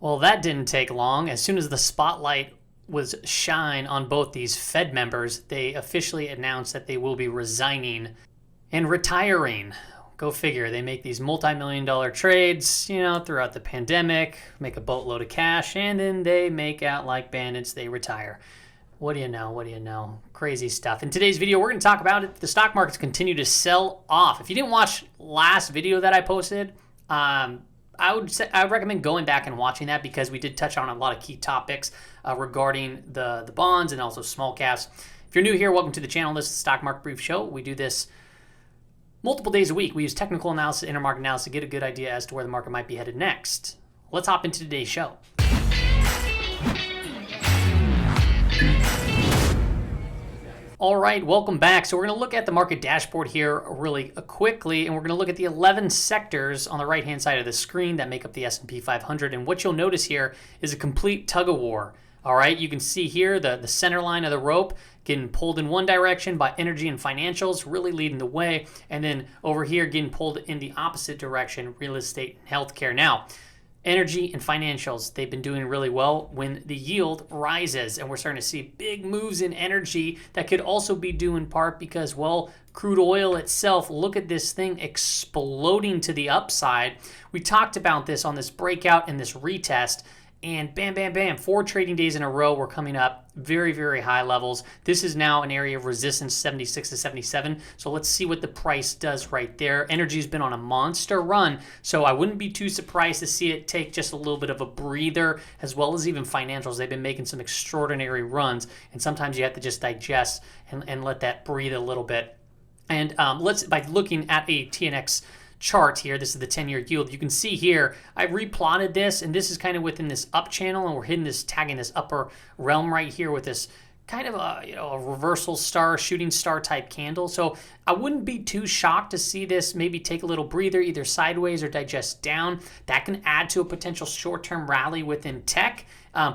Well, that didn't take long. As soon as the spotlight was shine on both these Fed members, they officially announced that they will be resigning and retiring. Go figure. They make these multi-million-dollar trades, throughout the pandemic, make a boatload of cash, and then they make out like bandits. They retire. What do you know? What do you know? Crazy stuff. In today's video, we're going to talk about it. The stock markets continue to sell off. If you didn't watch last video that I posted, I would recommend going back and watching that because we did touch on a lot of key topics regarding the bonds and also small caps. If you're new here, welcome to the channel. This is the Stock Market Brief Show. We do this multiple days a week. We use technical analysis, intermarket analysis to get a good idea as to where the market might be headed next. Let's hop into today's show. All right, welcome back. So we're going to look at the market dashboard here really quickly, and we're going to look at the 11 sectors on the right-hand side of the screen that make up the S&P 500. And what you'll notice here is a complete tug-of-war. All right, you can see here the center line of the rope getting pulled in one direction by energy and financials, really leading the way. And then over here getting pulled in the opposite direction, real estate and healthcare. Now, energy and financials, they've been doing really well when the yield rises, and we're starting to see big moves in energy that could also be due in part because, well, crude oil itself, look at this thing exploding to the upside. We talked about this on this breakout and this retest, and bam, bam, bam, 4 trading days in a row, we're coming up very, very high levels. This is now an area of resistance, 76 to 77. So let's see what the price does right there. Energy's been on a monster run, so I wouldn't be too surprised to see it take just a little bit of a breather, as well as even financials. They've been making some extraordinary runs, and sometimes you have to just digest and let that breathe a little bit. And by looking at a TNX chart here, this is the 10-year yield. You can see here, I replotted this, and this is kind of within this up channel, and we're hitting this, tagging this upper realm right here with this kind of a reversal star, shooting star type candle. So I wouldn't be too shocked to see this maybe take a little breather, either sideways or digest down. That can add to a potential short-term rally within tech,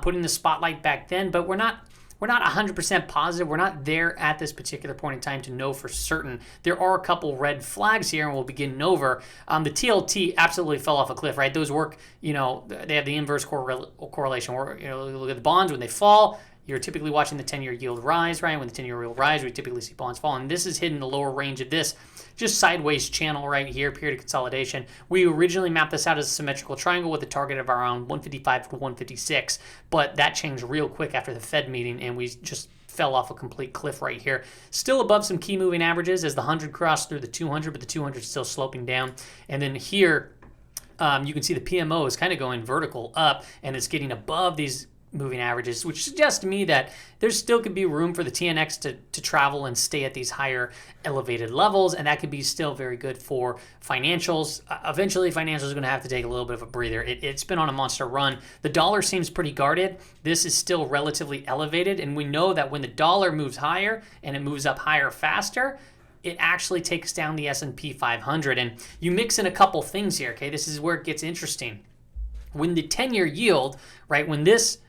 putting the spotlight back then, but we're not 100% positive. We're not there at this particular point in time to know for certain. There are a couple red flags here, and we'll be getting over. The TLT absolutely fell off a cliff, right? Those work, they have the inverse correlation. Where, look at the bonds when they fall. You're typically watching the 10-year yield rise, right? When the 10-year yield rise, we typically see bonds fall. And this is hitting the lower range of this just sideways channel right here, period of consolidation. We originally mapped this out as a symmetrical triangle with a target of around 155 to 156, but that changed real quick after the Fed meeting, and we just fell off a complete cliff right here. Still above some key moving averages as the 100 crossed through the 200, but the 200 is still sloping down. And then here, you can see the PMO is kind of going vertical up, and it's getting above these moving averages, which suggests to me that there still could be room for the TNX to travel and stay at these higher elevated levels, and that could be still very good for financials. Eventually, financials are going to have to take a little bit of a breather. It's been on a monster run. The dollar seems pretty guarded. This is still relatively elevated, and we know that when the dollar moves higher and it moves up higher faster, it actually takes down the S&P 500. And you mix in a couple things here, okay? This is where it gets interesting. When the 10-year yield, right, when this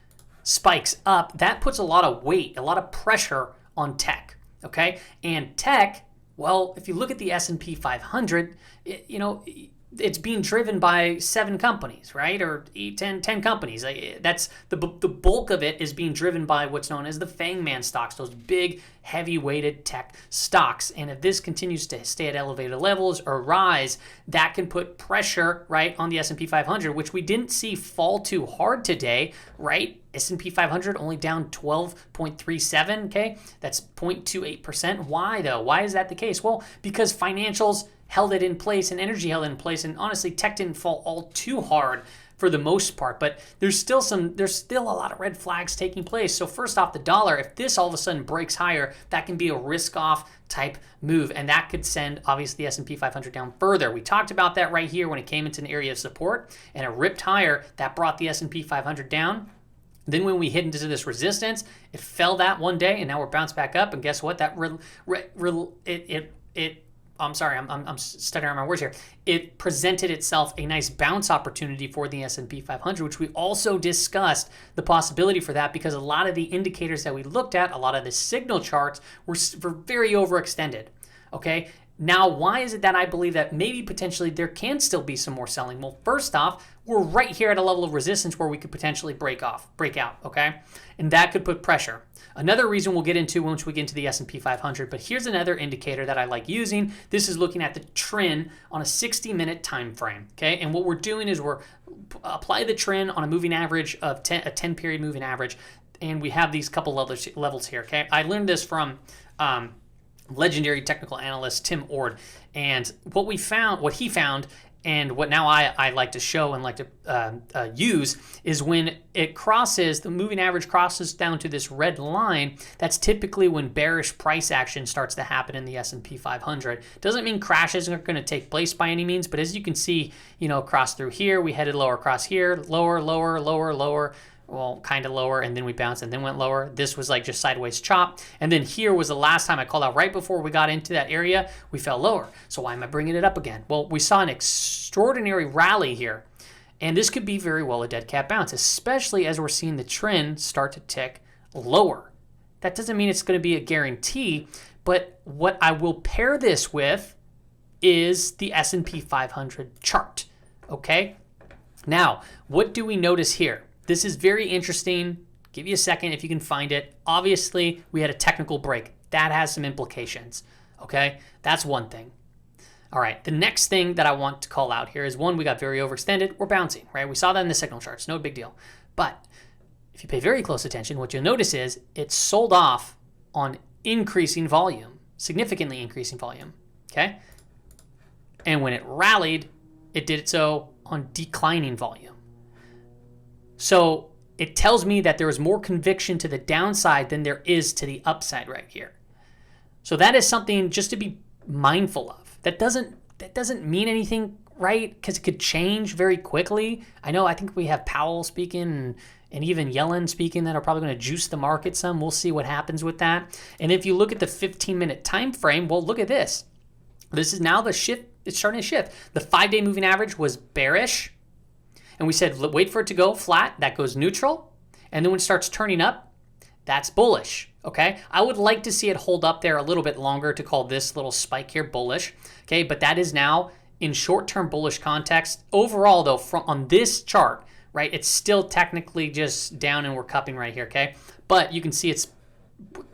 spikes up, that puts a lot of weight, a lot of pressure on tech, okay? And tech, well, if you look at the S&P 500, it's being driven by 7 companies, right? Or 8, 10 companies. That's the bulk of it is being driven by what's known as the Fangman stocks, those big, heavy-weighted tech stocks. And if this continues to stay at elevated levels or rise, that can put pressure, right, on the S&P 500, which we didn't see fall too hard today, right? S&P 500 only down 12.37, okay? That's 0.28%. Why, though? Why is that the case? Well, because financials held it in place and energy held it in place, and honestly, tech didn't fall all too hard for the most part, but there's still a lot of red flags taking place. So first off, the dollar, if this all of a sudden breaks higher, that can be a risk-off type move, and that could send, obviously, the S&P 500 down further. We talked about that right here when it came into an area of support, and it ripped higher. That brought the S&P 500 down. Then when we hit into this resistance, it fell that one day, and now we're bounced back up, and guess what? I'm sorry, I'm stuttering on my words here. It presented itself a nice bounce opportunity for the S&P 500, which we also discussed the possibility for that because a lot of the indicators that we looked at, a lot of the signal charts were very overextended, okay? Now, why is it that I believe that maybe potentially there can still be some more selling? Well, first off, we're right here at a level of resistance where we could potentially break out, okay? And that could put pressure. Another reason we'll get into once we get into the S&P 500, but here's another indicator that I like using. This is looking at the trend on a 60-minute time frame, okay? And what we're doing is we're apply the trend on a moving average of a 10-period moving average, and we have these couple levels here, okay? I learned this from legendary technical analyst Tim Ord, and what he found, and what now I like to show and like to use is when it crosses, the moving average crosses down to this red line, that's typically when bearish price action starts to happen in the S&P 500. Doesn't mean crashes are going to take place by any means, but as you can see, across through here, we headed lower across here, lower, lower, lower, lower, well, kind of lower, and then we bounced and then went lower. This was like just sideways chop. And then here was the last time I called out right before we got into that area, we fell lower. So why am I bringing it up again? Well, we saw an extraordinary rally here, and this could be very well a dead cat bounce, especially as we're seeing the trend start to tick lower. That doesn't mean it's going to be a guarantee, but what I will pair this with is the S&P 500 chart, okay? Now, what do we notice here? This is very interesting. Give you a second if you can find it. Obviously, we had a technical break. That has some implications, okay? That's one thing. All right, the next thing that I want to call out here is one, we got very overextended. We're bouncing, right? We saw that in the signal charts. No big deal. But if you pay very close attention, what you'll notice is it sold off on increasing volume, significantly increasing volume, okay? And when it rallied, it did so on declining volume. So it tells me that there is more conviction to the downside than there is to the upside right here. So that is something just to be mindful of. That doesn't mean anything, right? Because it could change very quickly. I think we have Powell speaking and even Yellen speaking that are probably going to juice the market some. We'll see what happens with that. And if you look at the 15-minute time frame, well, look at this. This is now the shift. It's starting to shift. The 5-day moving average was bearish. And we said, wait for it to go flat. That goes neutral. And then when it starts turning up, that's bullish, okay? I would like to see it hold up there a little bit longer to call this little spike here bullish, okay? But that is now in short-term bullish context. Overall, though, on this chart, right, it's still technically just down and we're cupping right here, okay? But you can see it's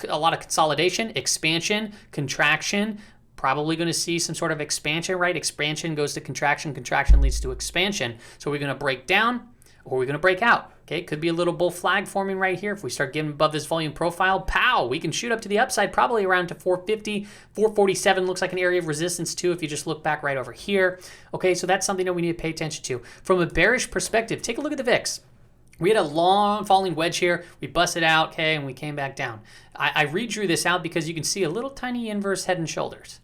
a lot of consolidation, expansion, contraction. Probably going to see some sort of expansion, right? Expansion goes to contraction. Contraction leads to expansion. So we're going to break down or we're going to break out. Okay, could be a little bull flag forming right here. If we start getting above this volume profile, pow, we can shoot up to the upside, probably around to 450. 447 looks like an area of resistance too if you just look back right over here. Okay, so that's something that we need to pay attention to. From a bearish perspective, take a look at the VIX. We had a long falling wedge here. We busted out, okay, and we came back down. I redrew this out because you can see a little tiny inverse head and shoulders.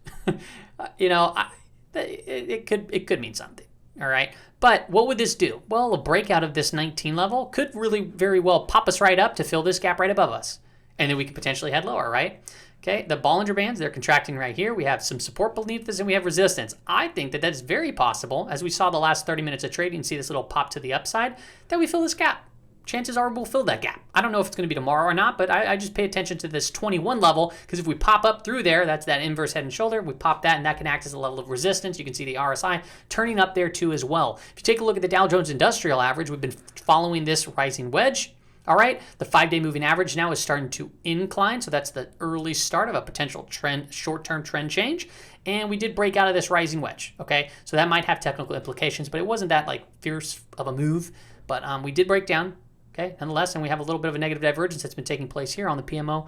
It could mean something, all right? But what would this do? Well, a breakout of this 19 level could really very well pop us right up to fill this gap right above us. And then we could potentially head lower, right? Okay, the Bollinger Bands, they're contracting right here. We have some support beneath this and we have resistance. I think that that's very possible, as we saw the last 30 minutes of trading, see this little pop to the upside, that we fill this gap. Chances are we'll fill that gap. I don't know if it's going to be tomorrow or not, but I just pay attention to this 21 level because if we pop up through there, that's that inverse head and shoulder. We pop that and that can act as a level of resistance. You can see the RSI turning up there too as well. If you take a look at the Dow Jones Industrial Average, we've been following this rising wedge. All right, the 5-day moving average now is starting to incline, so that's the early start of a potential trend, short-term trend change. And we did break out of this rising wedge, okay? So that might have technical implications, but it wasn't that like fierce of a move. But we did break down, okay, nonetheless, and we have a little bit of a negative divergence that's been taking place here on the PMO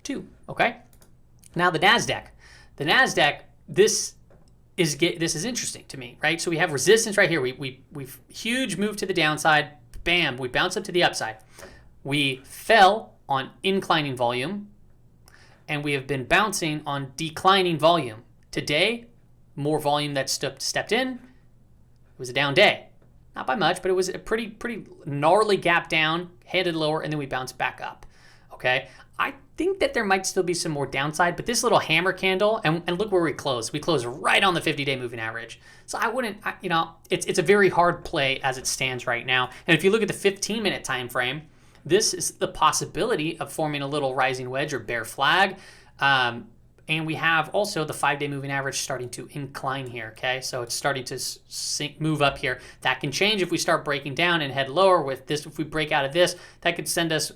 too, okay? Now the NASDAQ. The NASDAQ, this is interesting to me, right? So we have resistance right here. We've huge move to the downside. Bam, we bounce up to the upside. We fell on inclining volume, and we have been bouncing on declining volume. Today, more volume that stepped in. It was a down day. Not by much, but it was a pretty gnarly gap down, headed lower, and then we bounced back up. Okay, I think that there might still be some more downside, but this little hammer candle, and look where we closed. We closed right on the 50-day moving average. So I wouldn't, it's a very hard play as it stands right now. And if you look at the 15-minute time frame, this is the possibility of forming a little rising wedge or bear flag. And we have also the 5-day moving average starting to incline here, okay? So it's starting to move up here. That can change if we start breaking down and head lower with this. If we break out of this, that could send us,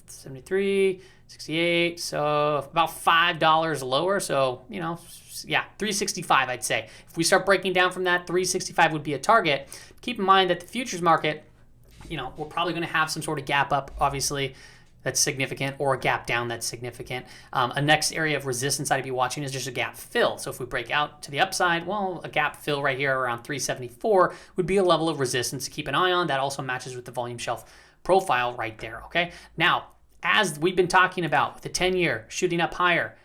73, 68, so about $5 lower. So, yeah, 365, I'd say. If we start breaking down from that, 365 would be a target. Keep in mind that the futures market, we're probably going to have some sort of gap up, obviously, that's significant, or a gap down that's significant. A next area of resistance I'd be watching is just a gap fill. So if we break out to the upside, well, a gap fill right here around 374 would be a level of resistance to keep an eye on. That also matches with the volume shelf profile right there, okay? Now, as we've been talking about with the 10-year shooting up higher,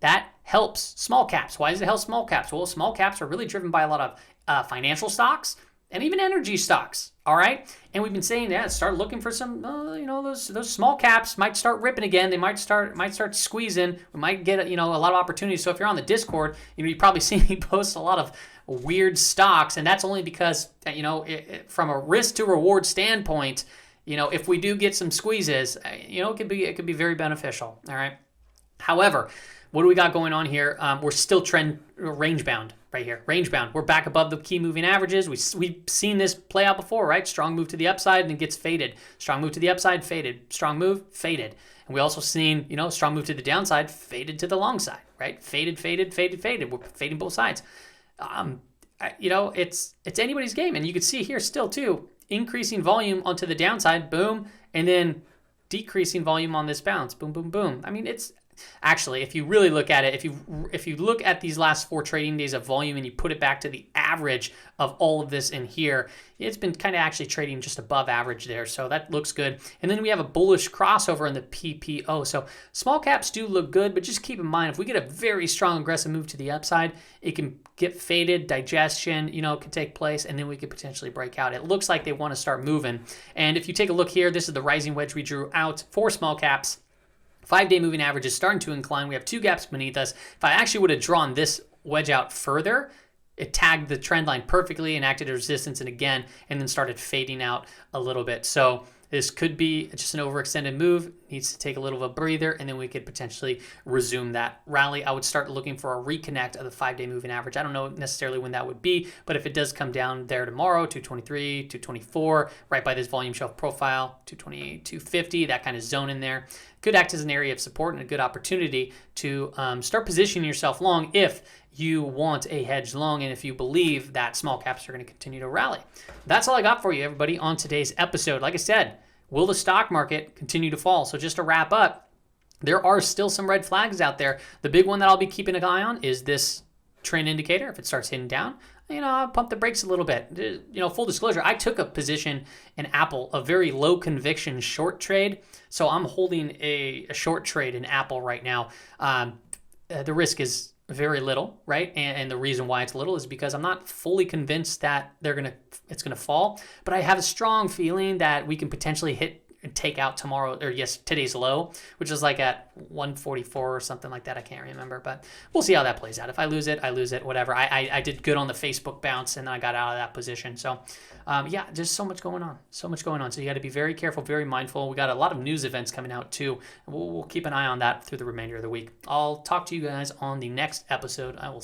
that helps small caps. Why does it help small caps? Well, small caps are really driven by a lot of financial stocks and even energy stocks, all right? And we've been saying that, start looking for some, those small caps might start ripping again. They might start squeezing. We might get, a lot of opportunities. So if you're on the Discord, you've probably seen me post a lot of weird stocks, and that's only because, from a risk to reward standpoint, if we do get some squeezes, it could be very beneficial, all right? However, what do we got going on here? We're still range bound right here. Range bound. We're back above the key moving averages. We've seen this play out before, right? Strong move to the upside and it gets faded. Strong move to the upside, faded. Strong move, faded. And we also seen, strong move to the downside, faded to the long side, right? Faded, faded, faded, faded. We're fading both sides. It's anybody's game. And you can see here still too, increasing volume onto the downside, boom, and then decreasing volume on this bounce, boom, boom, boom. I mean, it's actually, if you really look at it, if you look at these last 4 trading days of volume and you put it back to the average of all of this in here, it's been kind of actually trading just above average there. So that looks good. And then we have a bullish crossover in the PPO. So small caps do look good, but just keep in mind, if we get a very strong aggressive move to the upside, it can get faded, digestion, could take place, and then we could potentially break out. It looks like they want to start moving. And if you take a look here, this is the rising wedge we drew out for small caps. 5-day moving average is starting to incline. We have 2 gaps beneath us. If I actually would have drawn this wedge out further, it tagged the trend line perfectly and acted as resistance and then started fading out a little bit. So this could be just an overextended move, needs to take a little of a breather, and then we could potentially resume that rally. I would start looking for a reconnect of the 5-day moving average. I don't know necessarily when that would be, but if it does come down there tomorrow, 223, 224, right by this volume shelf profile, 228, 250, that kind of zone in there, could act as an area of support and a good opportunity to start positioning yourself long if you want a hedge long and if you believe that small caps are going to continue to rally. That's all I got for you, everybody, on today's episode. Like I said, will the stock market continue to fall? So just to wrap up, there are still some red flags out there. The big one that I'll be keeping an eye on is this trend indicator. If it starts hitting down, I'll pump the brakes a little bit. Full disclosure, I took a position in Apple, a very low conviction short trade. So I'm holding a short trade in Apple right now. The risk is very little, right? And the reason why it's little is because I'm not fully convinced that it's gonna fall, but I have a strong feeling that we can potentially hit and take out today's low, which is like at 144 or something like that. I can't remember, but we'll see how that plays out. If I lose it, whatever. I did good on the Facebook bounce and I got out of that position. So yeah, just so much going on. So you got to be very careful, very mindful. We got a lot of news events coming out too. We'll keep an eye on that through the remainder of the week. I'll talk to you guys on the next episode. I will